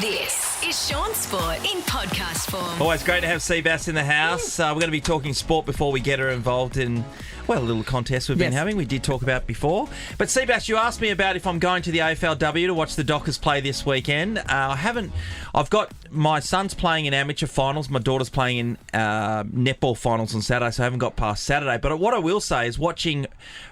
This is Shaun Sport in podcast form. Always great to have Seabass in the house. We're going to be talking sport before we get her involved in, well, a little contest we've been having. We did talk about before. But Seabass, you asked me about if I'm going to the AFLW to watch the Dockers play this weekend. I've got my son's playing in amateur finals. My daughter's playing in netball finals on Saturday, so I haven't got past Saturday. But what I will say is watching,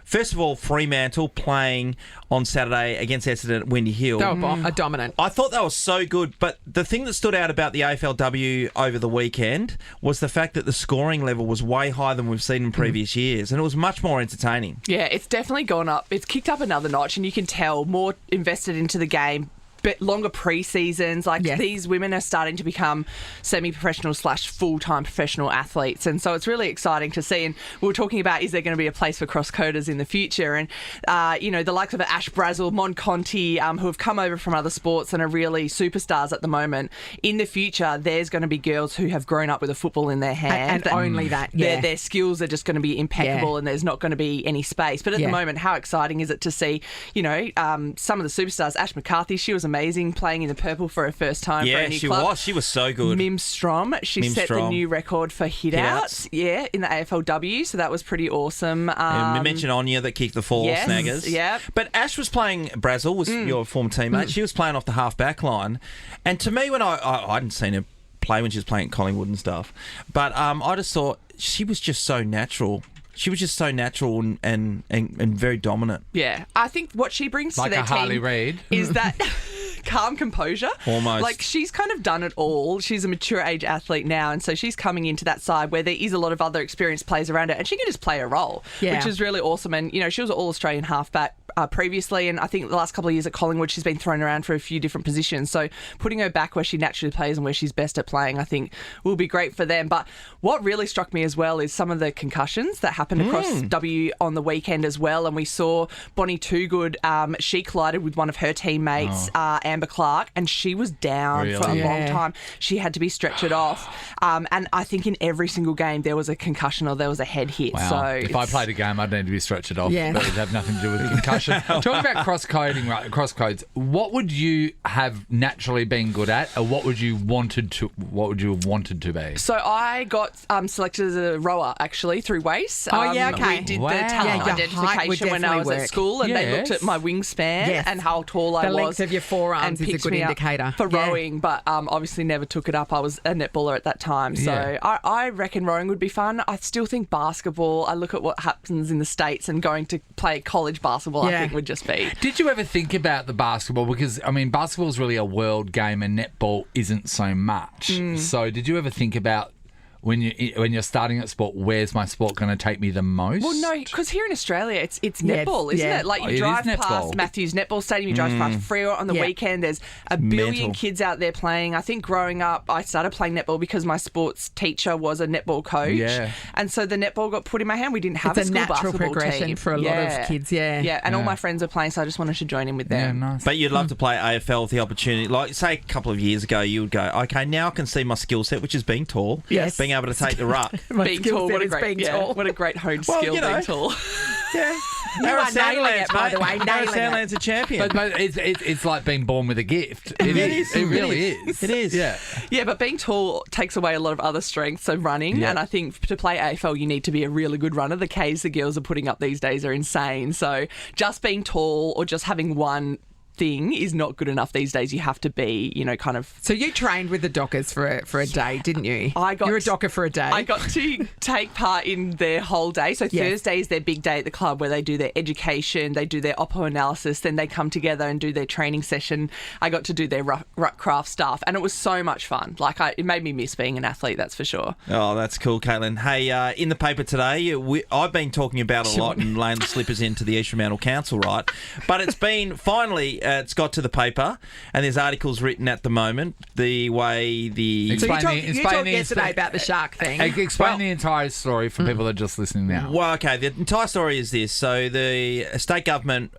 first of all, Fremantle playing on Saturday against Essendon at Windy Hill. They were dominant. I thought they were so good, but the thing that stood out about the AFLW over the weekend was the fact that the scoring level was way higher than we've seen in previous years, and it was much more entertaining. Yeah, it's definitely gone up. It's kicked up another notch, and you can tell more invested into the game. But longer pre-seasons, these women are starting to become semi-professional / full-time professional athletes. And so it's really exciting to see. And we were talking about, is there going to be a place for cross-coders in the future? And, the likes of Ash Brazel, Mon Conti, who have come over from other sports and are really superstars at the moment. In the future, there's going to be girls who have grown up with a football in their hand. And only that, Their skills are just going to be impeccable and there's not going to be any space. But at the moment, how exciting is it to see, some of the superstars, Ash McCarthy, she was amazing playing in the purple for her first time for a new club. She was so good. Mim Strom, she set the new record for hit-outs, in the AFLW, so that was pretty awesome. We mentioned Anya that kicked the four snaggers. Yeah. But Ash was playing, Brazel was your former teammate, she was playing off the half-back line, and to me, when I hadn't seen her play when she was playing at Collingwood and stuff, but I just thought she was just so natural. She was just so natural and very dominant. Yeah. I think what she brings to their Harley team Reid. is that calm composure. Almost. She's kind of done it all. She's a mature age athlete now, and so she's coming into that side where there is a lot of other experienced players around her, and she can just play a role, which is really awesome. And, she was an All-Australian halfback previously, and I think the last couple of years at Collingwood she's been thrown around for a few different positions, so putting her back where she naturally plays and where she's best at playing, I think will be great for them. But what really struck me as well is some of the concussions that happened across W on the weekend as well, and we saw Bonnie Toogood, she collided with one of her teammates, Amber Clark, and she was down for a long time. She had to be stretchered off, and I think in every single game there was a concussion or there was a head hit. Wow. So if I played a game, I'd need to be stretched off. Yeah. But it'd have nothing to do with concussion. Talking about cross-codes, what would you have naturally been good at, or what would you have wanted to be? So I got selected as a rower, actually, through WACE. Okay. We did the talent your identification height would when I was definitely at school, and they looked Yes. at my wingspan and how tall I The was. length of your forearms and is a picked good me up indicator. for rowing, but obviously never took it up. I was a netballer at that time. So I reckon rowing would be fun. I still think basketball, I look at what happens in the States, and going to play college basketball, I think would just be... Did you ever think about the basketball? Because, basketball is really a world game and netball isn't so much. So did you ever think about, when you're starting at sport, where's my sport going to take me the most? Well, no, because here in Australia, it's netball, isn't it? Like, you drive past Matthews Netball Stadium, you drive past Freo on the weekend. There's a billion kids out there playing. I think growing up, I started playing netball because my sports teacher was a netball coach. Yeah. And so the netball got put in my hand. We didn't have It's a a school natural basketball progression team. for a lot of kids, Yeah, and all my friends were playing, so I just wanted to join in with Yeah, them. nice. But you'd love to play AFL with the opportunity. Like, say a couple of years ago, you would go, okay, now I can see my skill set, which is being tall. Yes. Being able to take the ruck. Being tall, what a great honed skill, being tall. Yeah. You are nailing it, by the way. Harry Nailing Sandland's a champion. But it's like being born with a gift. It is. It really is. It is. Yeah. Yeah, but being tall takes away a lot of other strengths, so running. Yeah. And I think to play AFL, you need to be a really good runner. The Ks the girls are putting up these days are insane. So just being tall or just having one thing is not good enough these days. You have to be, kind of... So you trained with the Dockers for a day, didn't you? You're a Docker for a day. I got to take part in their whole day. So Thursday is their big day at the club where they do their education, they do their oppo analysis, then they come together and do their training session. I got to do their ruck craft stuff, and it was so much fun. It made me miss being an athlete, that's for sure. Oh, that's cool, Caitlin. Hey, in the paper today, I've been talking about a lot and laying the slippers into the East Fremantle Council, right? But it's been finally... it's got to the paper, and there's articles written at the moment. The way the... So you talked yesterday about the shark thing. Explain the entire story for people that are just listening now. Well, okay, the entire story is this. So the state government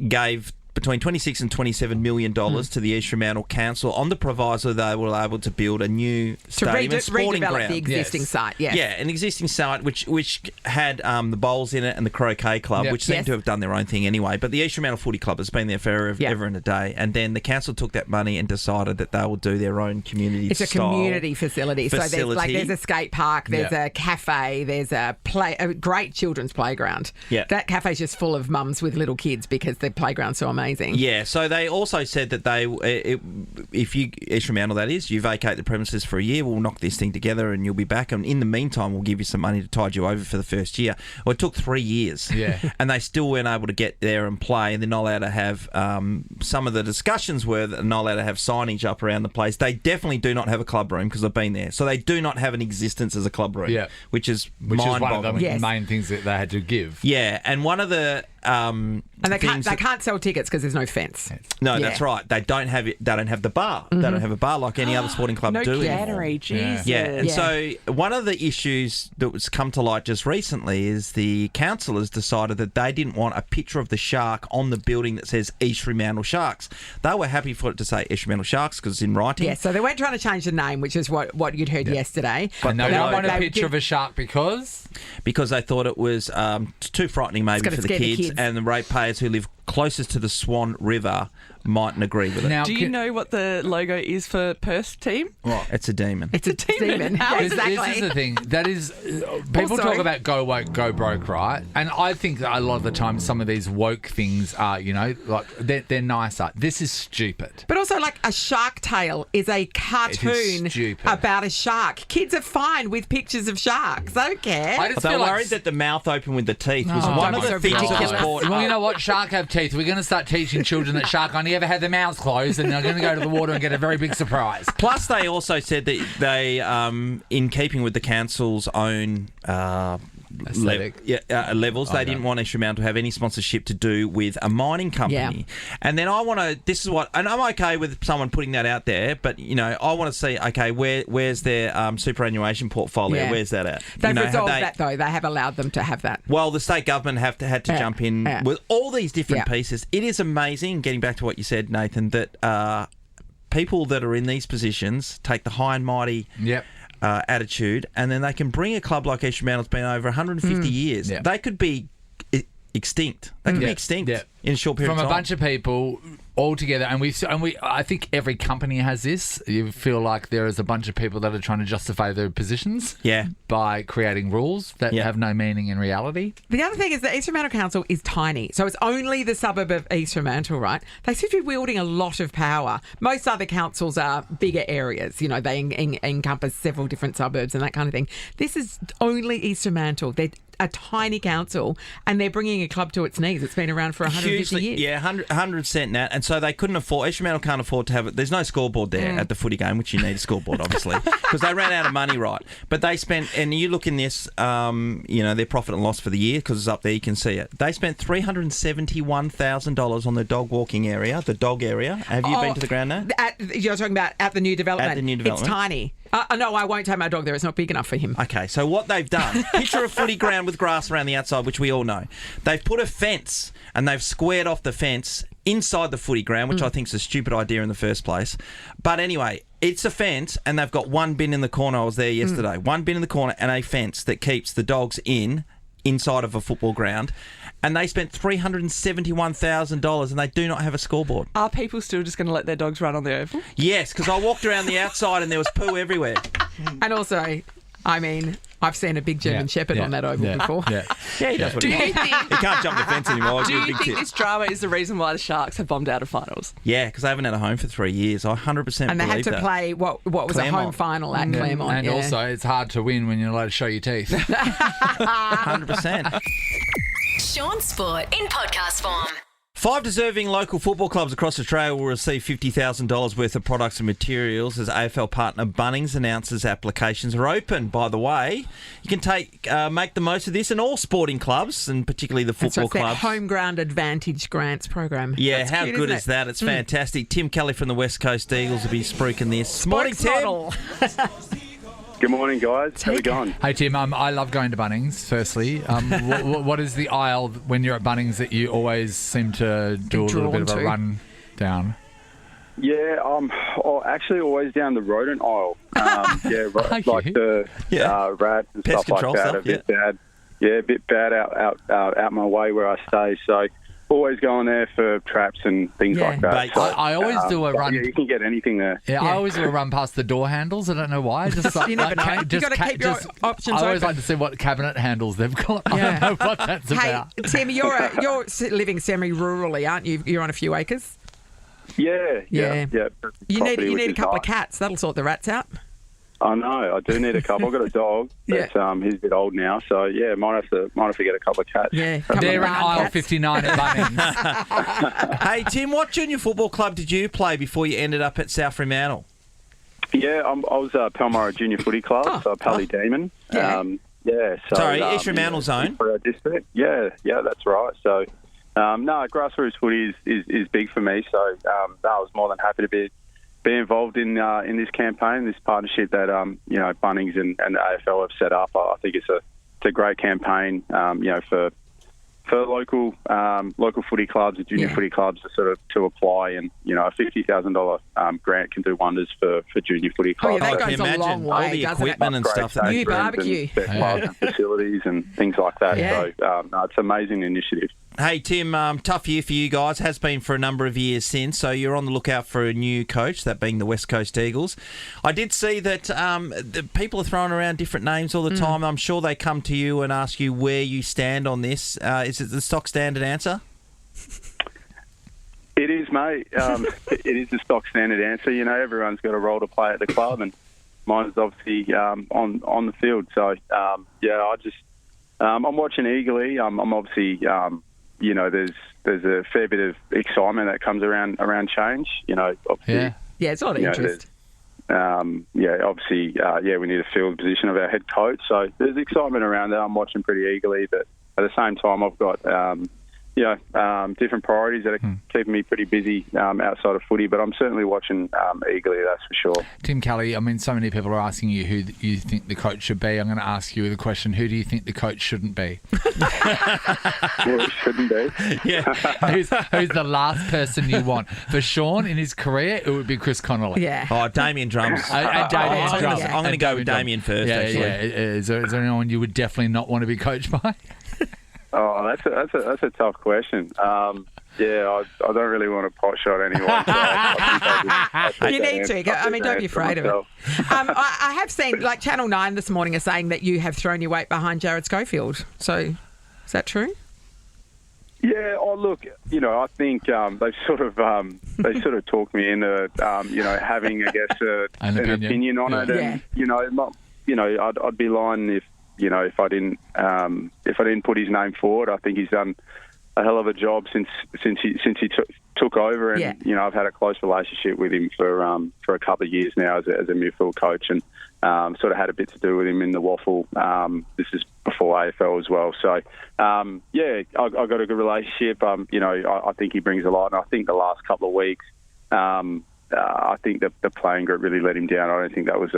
gave between $26 and $27 million to the East Fremantle Council on the proviso they were able to build a new stadium and sporting redevelop ground. the existing site. Yes. Yeah, an existing site which had the bowls in it and the croquet club, which seemed to have done their own thing anyway. But the East Fremantle Footy Club has been there forever and a day. And then the council took that money and decided that they will do their own community. It's a community facility. So there's a skate park, there's a cafe, there's a great children's playground. Yeah. That cafe's just full of mums with little kids because the playground's so amazing. Yeah, so they also said that if you, East Fremantle that is, you vacate the premises for a year, we'll knock this thing together and you'll be back. And in the meantime, we'll give you some money to tide you over for the first year. Well, it took 3 years. Yeah. And they still weren't able to get there and play. And they're not allowed to have, some of the discussions were that they're not allowed to have signage up around the place. They definitely do not have a club room because I've been there. So they do not have an existence as a club room, which is mind-boggling. One of the main things that they had to give. Yeah, and one of the... and they can't sell tickets because there's no fence. No, that's right. They don't have it. They don't have the bar. They don't have a bar like any other sporting club do. No gallery, Jesus. Yeah, and so one of the issues that was come to light just recently is the councillors decided that they didn't want a picture of the shark on the building that says East Fremantle Sharks. They were happy for it to say East Fremantle Sharks because it's in writing. Yeah, so they weren't trying to change the name, which is what you'd heard yesterday. But they don't want a picture of a shark because they thought it was too frightening maybe for the kids, and the ratepayers who live closest to the Swan River mightn't agree with it. Now, do you know what the logo is for Perth's team? What? It's a demon. It's a demon. How exactly. This is the thing. That is, people talk about go woke, go broke, right? And I think that a lot of the time some of these woke things are, like they're nicer. This is stupid. But also, like, a shark tale is a cartoon about a shark. Kids are fine with pictures of sharks. I don't care. But they were worried that the mouth open with the teeth was one of the things that was brought. Well, you know what? Shark have teeth. We're going to start teaching children that shark only ever had their mouths closed, and they're going to go to the water and get a very big surprise. Plus, they also said that they, in keeping with the council's own levels, they didn't want East Fremantle to have any sponsorship to do with a mining company. And then and I'm okay with someone putting that out there, but I want to see, okay, where's their superannuation portfolio? Yeah. Where's that at? They've resolved that though. They have allowed them to have that. Well, the state government had to jump in with all these different pieces. It is amazing, getting back to what you said, Nathan, that people that are in these positions take the high and mighty attitude, and then they can bring a club like East Fremantle's been over 150 years. Yeah. They could be extinct. They could be extinct in a short period of time. From a bunch of people all together, and I think every company has this. You feel like there is a bunch of people that are trying to justify their positions by creating rules that have no meaning in reality. The other thing is that East Fremantle Council is tiny, so it's only the suburb of East Fremantle, right? They seem to be wielding a lot of power. Most other councils are bigger areas. They encompass several different suburbs and that kind of thing. This is only East Fremantle. They're a tiny council, and they're bringing a club to its knees. It's been around for 150 years. Yeah, 100% Nat. And so they couldn't afford, East Fremantle can't afford to have it. There's no scoreboard there at the footy game, which you need a scoreboard, obviously, because they ran out of money, right? But they spent, and you look in this, their profit and loss for the year, because it's up there, you can see it. They spent $371,000 on the dog walking area, the dog area. Have you been to the ground now? You're talking about at the new development? At the new development. It's tiny. No, I won't take my dog there. It's not big enough for him. Okay, so what they've done, picture a footy ground with grass around the outside, which we all know. They've put a fence, and they've squared off the fence inside the footy ground, which I think is a stupid idea in the first place. But anyway, it's a fence, and they've got one bin in the corner. I was there yesterday. One bin in the corner and a fence that keeps the dogs inside of a football ground. And they spent $371,000, and they do not have a scoreboard. Are people still just going to let their dogs run on the oval? Yes, because I walked around the outside and there was poo everywhere. And also, I've seen a big German Shepherd on that oval before. Yeah, he does what he wants. He can't jump the fence anymore. Do you think this drama is the reason why the Sharks have bombed out of finals? Yeah, because they haven't had a home for 3 years. I 100% believe that. And they had to play what was Claremont. a home final at Claremont. And also, it's hard to win when you're allowed to show your teeth. 100%. Shaun Sport in podcast form. 5 deserving local football clubs across Australia will receive $50,000 worth of products and materials as AFL partner Bunnings announces applications are open. By the way, you can make the most of this in all sporting clubs, and particularly the football clubs. Home ground advantage grants program. Yeah, That's how cute, good isn't is that? It's fantastic. Tim Kelly from the West Coast Eagles will be spruiking this. Morning, Tim. Good morning, guys. How we going? Hey, Tim, I love going to Bunnings, firstly. What is the aisle when you're at Bunnings that you always seem to do a little bit of a run down? Yeah, actually always down the rodent aisle. Like the rats and Pest stuff like control that. stuff, A bit bad. Yeah, a bit bad out my way where I stay. So always going there for traps and things like that. So, I always do a run. Yeah, you can get anything there. Yeah, I always do a run past the door handles. I don't know why. Just like, You never know. You've got to keep your options I always open. like to see what cabinet handles they've got. I don't know what that's Hey, about. Tim, you're living semi-rurally, aren't you? You're on a few acres. Yeah. You need a couple of cats. That'll sort the rats out. I know. I do need a couple. I've got a dog. Yeah. But, he's a bit old now, so yeah, might have to get a couple of cats. Yeah, They're in aisle 59 at Bunnings. Hey, Tim, what junior football club did you play before you ended up at South Fremantle? Yeah, I was Palmyra Junior Footy Club, so Pally Demon. Yeah. So, Sorry, East Fremantle zone? For our district. Yeah, that's right. So, grassroots footy is big for me. So, I was more than happy to be involved in this campaign, this partnership that Bunnings and the AFL have set up. I think it's a great campaign, for local footy clubs, and junior footy clubs to apply, and a $50,000 grant can do wonders for junior footy clubs. that I goes can a imagine long all way, the doesn't it? equipment and stuff. Upgrade You barbecue. and clubs and facilities and things like that. Yeah. So it's an amazing initiative. Hey, Tim, tough year for you guys. Has been for a number of years since. So you're on the lookout for a new coach, that being the West Coast Eagles. I did see that the people are throwing around different names all the time. I'm sure they come to you and ask you where you stand on this. Is it the stock standard answer? It is, mate. It is the stock standard answer. Everyone's got a role to play at the club, and mine's obviously on the field. So, I'm watching eagerly. I'm obviously, there's a fair bit of excitement that comes around change. Obviously, Yeah, it's a lot of interest. Obviously, we need to fill the position of our head coach. So there's excitement around that. I'm watching pretty eagerly, but at the same time, I've got different priorities that are keeping me pretty busy outside of footy, but I'm certainly watching eagerly, that's for sure. Tim Kelly, so many people are asking you who you think the coach should be. I'm going to ask you the question, who do you think the coach shouldn't be? Well, it shouldn't be. Yeah. Who's the last person you want? For Shaun, in his career, it would be Chris Connolly. Yeah. Oh, Damien Drums. Damien Drums. I'm going to go with Damien first, actually. Yeah. Is there anyone you would definitely not want to be coached by? Oh, that's a tough question. I don't really want to pot shot anyone. So I think You need to. Don't be afraid of it. I have seen, like Channel 9 this morning are saying that you have thrown your weight behind Jared Schofield. So, is that true? Yeah. Oh, look. I think they've sort of talked me into having, I guess, an opinion on it, and I'd be lying if I didn't put his name forward. I think he's done a hell of a job since he took over, and I've had a close relationship with him for a couple of years now as a midfield coach, and sort of had a bit to do with him in the WAFL. This is before AFL as well. So I got a good relationship. I think he brings a lot, and I think the last couple of weeks, I think the playing group really let him down. I don't think that was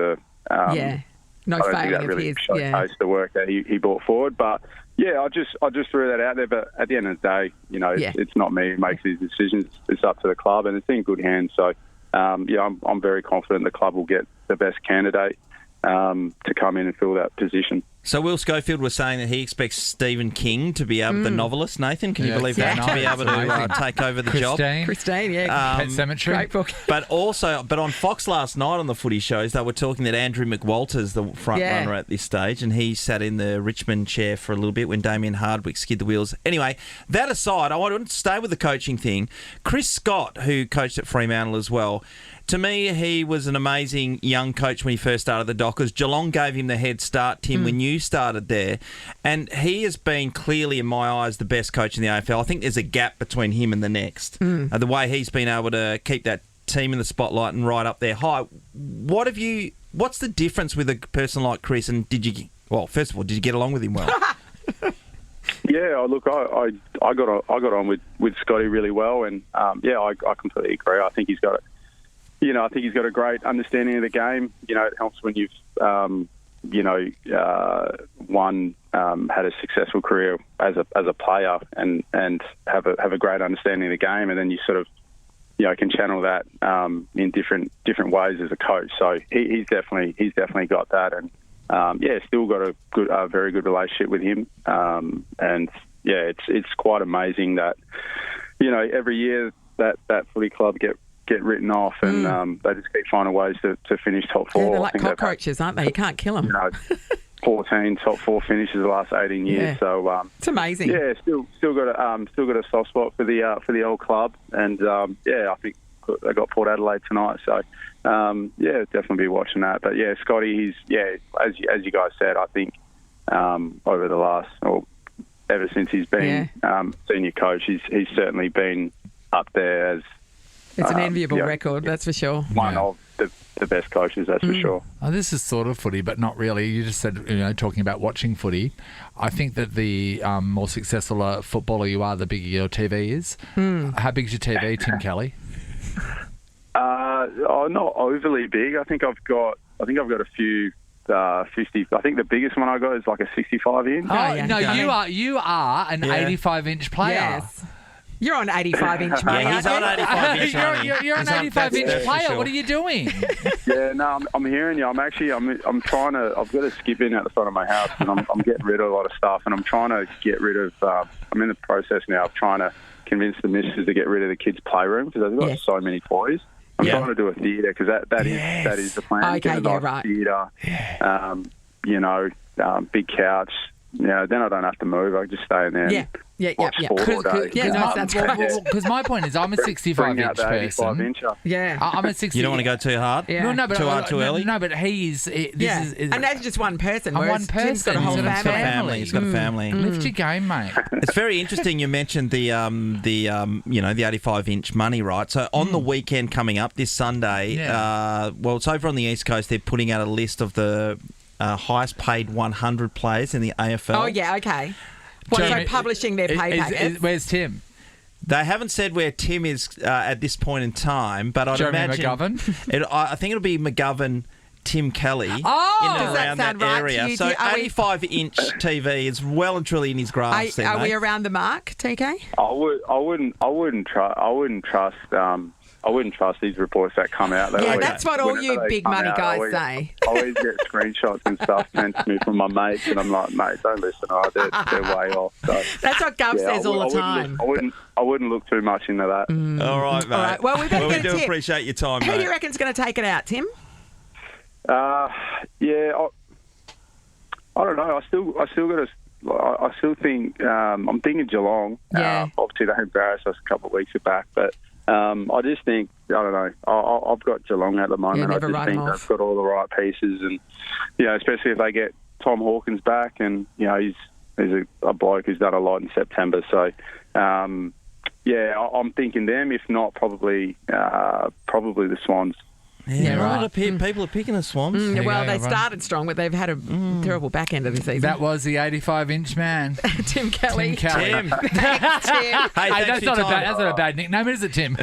no I don't think failing that of really his. showcased the work that he brought forward. But I just threw that out there. But at the end of the day, it's not me who makes these decisions. It's up to the club, and it's in good hands. So I'm very confident the club will get the best candidate to come in and fill that position. So Will Schofield was saying that he expects Stephen King to be able, the novelist, Nathan, can you believe that? Yeah. To be able to take over the job. Christine, Pet Cemetery. Great book. But on Fox last night on the footy shows, they were talking that Andrew McWalter's the front runner at this stage, and he sat in the Richmond chair for a little bit when Damien Hardwick skid the wheels. Anyway, that aside, I want to stay with the coaching thing. Chris Scott, who coached at Fremantle as well, to me, he was an amazing young coach when he first started the Dockers. Geelong gave him the head start, Tim, when you started there. And he has been clearly, in my eyes, the best coach in the AFL. I think there's a gap between him and the next. The way he's been able to keep that team in the spotlight and right up there high. What's the difference with a person like Chris? And first of all, did you get along with him well? Yeah, look, I got on with Scotty really well, and I completely agree. I think he's got I think he's got a great understanding of the game. It helps when you've, had a successful career as a player and have a great understanding of the game, and then you sort of, can channel that in different ways as a coach. So he's definitely got that, and still got a very good relationship with him. It's quite amazing that every year that footy club get written off, and they just keep finding ways to finish top four. Yeah, they're like cockroaches, aren't they? You can't kill them. 14 top four finishes the last 18 years. Yeah. So it's amazing. Yeah, still got a soft spot for the old club, and I think they got Port Adelaide tonight. So definitely be watching that. But Scotty, as you guys said, I think over the last ever since he's been senior coach, he's certainly been up there as. It's an enviable record, that's for sure. One of the best coaches, that's for sure. Oh, this is sort of footy, but not really. You just said, talking about watching footy. I think that the more successful footballer you are, the bigger your TV is. How big is your TV, Tim Kelly? Not overly big. I think I've got a few 50. I think the biggest one I got is like a 65 inch. You are an 85-inch player. Yes. You're on 85-inch money. Yeah, he's on 85-inch money. You're an 85-inch player. Sure. What are you doing? I'm hearing you. I'm trying to. I've got a skip in at the front of my house, and I'm getting rid of a lot of stuff, and I'm trying to get rid of. I'm in the process now of trying to convince the missus to get rid of the kids' playroom because they've got so many toys. I'm trying to do a theatre because that is the plan. Okay, right. Theatre, big couch. Then I don't have to move. I just stay in there. Because my point is, I'm a 65-inch person. Yeah, I'm a 60. You don't want to go too hard. Yeah. No, but too hard, too early. No, but he's. And that's just one person. I'm one person. Tim's got a whole family. He's got a family. Lift your game, mate. It's very interesting. You mentioned the 85-inch money, right? So on the weekend coming up this Sunday, it's over on the East Coast. They're putting out a list of the highest paid 100 players in the AFL. Oh yeah, okay. So publishing their pay packets. Where's Tim? They haven't said where Tim is at this point in time, but I'd imagine McGovern? I think it'll be McGovern, Tim Kelly, does around that right area. So 85-inch TV is well and truly in his grasp. Are we around the mark, TK? I wouldn't trust these reports that come out. That's what all you big money guys say. I always get screenshots and stuff sent to me from my mates, and I'm like, mate, don't listen. They're way off. So, that's what Gov says all the time. I wouldn't look too much into that. All right, mate. All right. Well, we better get a tip. Appreciate your time, Who mate. do you reckon's going to take it out, Tim? I don't know. I still think I'm thinking Geelong. Obviously they embarrassed us a couple of weeks back, but I just think I don't know. I've got Geelong at the moment. I just think they've got all the right pieces, and especially if they get Tom Hawkins back, and he's a bloke who's done a lot in September. So I'm thinking them. If not, probably the Swans. Right. People are picking the Swans. They started strong, but they've had a terrible back end of the season. That was the 85-inch man. Tim Kelly. Tim. Thanks, Tim. Hey, that's not a bad nickname, is it, Tim?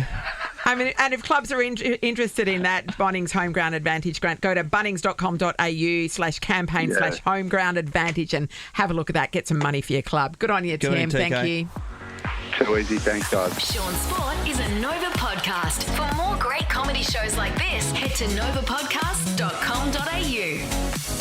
I mean, and if clubs are interested in that Bunnings Home Ground Advantage grant, go to bunnings.com.au/campaign/home ground advantage and have a look at that. Get some money for your club. Good on you, Tim. Thank you. Too easy. Thanks, guys. Shaun Sport is a Nova podcast. For more great comedy shows like this, head to novapodcast.com.au.